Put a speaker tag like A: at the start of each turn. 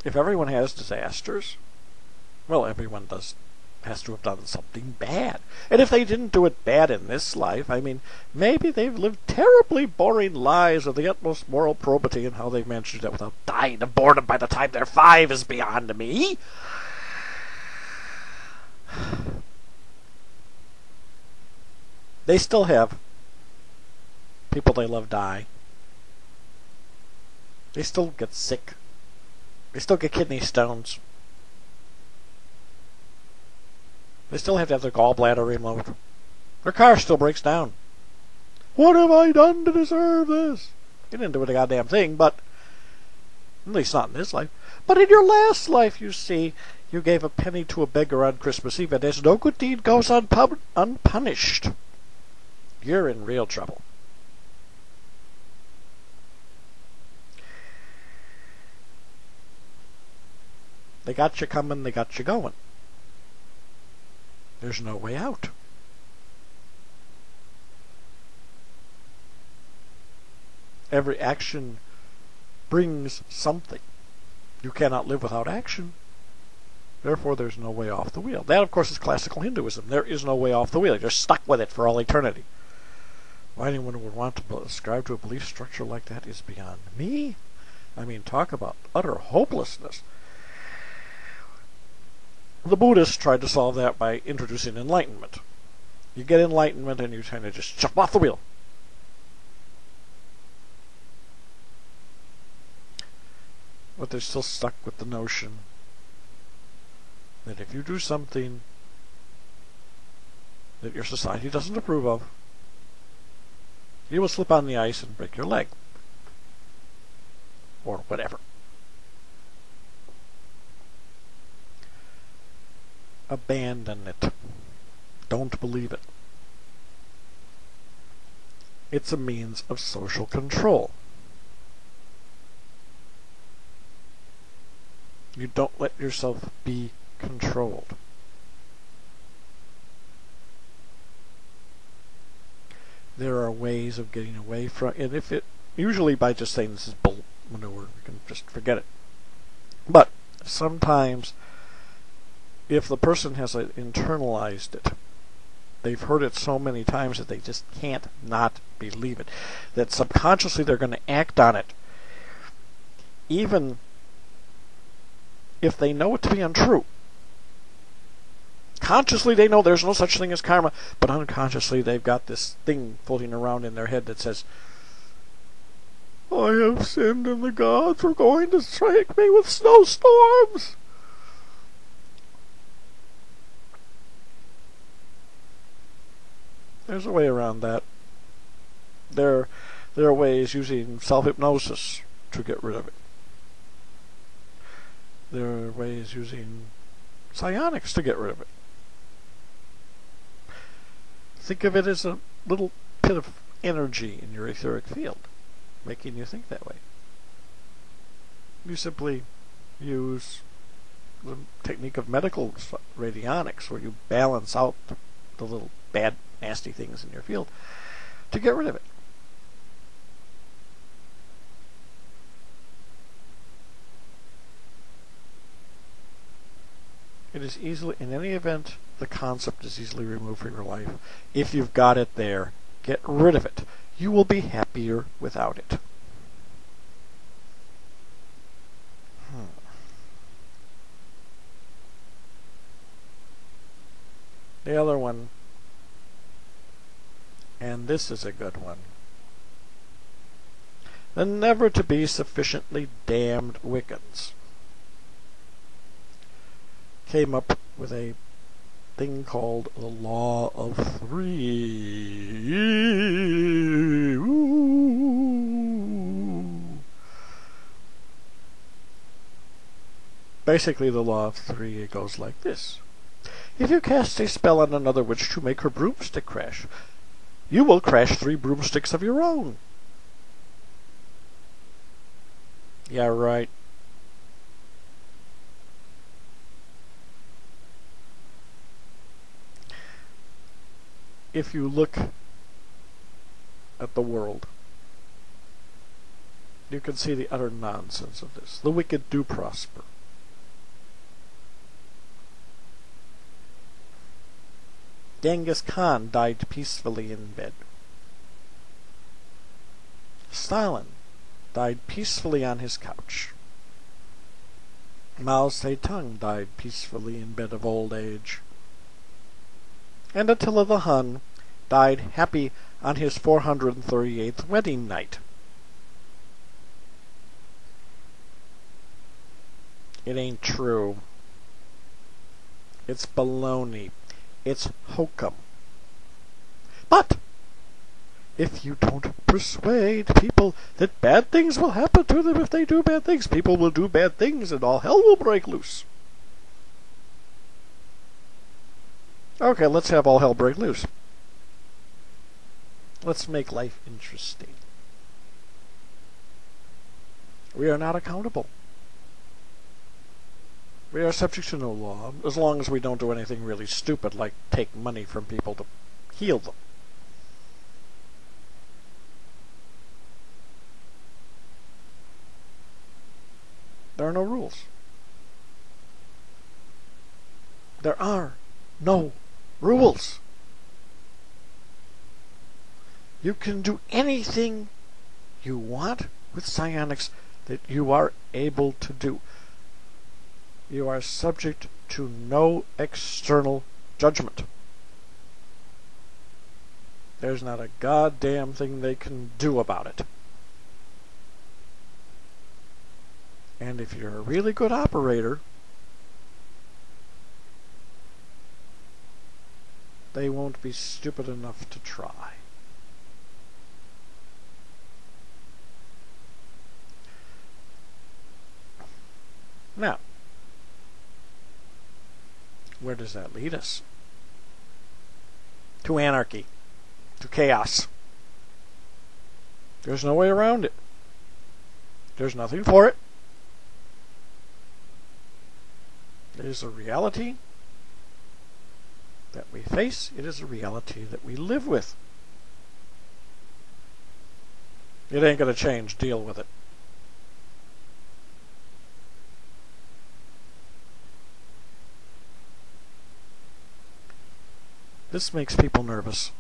A: If everyone has disasters, well, everyone has to have done something bad. And if they didn't do it bad in this life, I mean, maybe they've lived terribly boring lives of the utmost moral probity, and how they've managed to do that without dying of boredom by the time they're 5 is beyond me. They still have people they love die. They still get sick. They still get kidney stones. They still have to have their gallbladder removed. Their car still breaks down. What have I done to deserve this? You didn't do a goddamn thing, but at least not in this life. But in your last life, you see, you gave a penny to a beggar on Christmas Eve, and as no good deed goes unpunished, you're in real trouble. They got you coming, they got you going. There's no way out. Every action brings something. You cannot live without action. Therefore, there's no way off the wheel. That, of course, is classical Hinduism. There is no way off the wheel. You're stuck with it for all eternity. Why anyone would want to ascribe to a belief structure like that is beyond me. I mean, talk about utter hopelessness. The Buddhists tried to solve that by introducing enlightenment. You get enlightenment and you kind of just jump off the wheel. But they're still stuck with the notion that if you do something that your society doesn't approve of, you will slip on the ice and break your leg. Or whatever. Abandon it. Don't believe it. It's a means of social control. You don't let yourself be controlled. There are ways of getting away from it, and if it usually by just saying this is bull manure, you can just forget it. But sometimes if the person has internalized it, they've heard it so many times that they just can't not believe it, that subconsciously they're going to act on it, even if they know it to be untrue. Consciously they know there's no such thing as karma, but unconsciously they've got this thing floating around in their head that says, I have sinned and the gods are going to strike me with snowstorms. There's a way around that. There are ways using self-hypnosis to get rid of it. There are ways using psionics to get rid of it. Think of it as a little bit of energy in your etheric field, making you think that way. You simply use the technique of medical radionics, where you balance out the little bad, nasty things in your field to get rid of it. It is easily, in any event, the concept is easily removed from your life. If you've got it there, get rid of it. You will be happier without it. The other one, and this is a good one. The never to be sufficiently damned Wiccans came up with a thing called the Law of Three. Ooh. Basically, the Law of Three, it goes like this. If you cast a spell on another witch to make her broomstick crash, you will crash 3 broomsticks of your own. Yeah, right. If you look at the world, you can see the utter nonsense of this. The wicked do prosper. Genghis Khan died peacefully in bed. Stalin died peacefully on his couch. Mao Zedong died peacefully in bed of old age. And Attila the Hun died happy on his 438th wedding night. It ain't true. It's baloney. It's hokum. But if you don't persuade people that bad things will happen to them if they do bad things, people will do bad things and all hell will break loose. Okay, let's have all hell break loose. Let's make life interesting. We are not accountable. We are subject to no law, as long as we don't do anything really stupid like take money from people to heal them. There are no rules. There are no rules. You can do anything you want with psionics that you are able to do. You are subject to no external judgment. There's not a goddamn thing they can do about it. And if you're a really good operator, they won't be stupid enough to try. Now, where does that lead us? To anarchy. To chaos. There's no way around it. There's nothing for it. It is a reality that we face. It is a reality that we live with. It ain't going to change. Deal with it. This makes people nervous.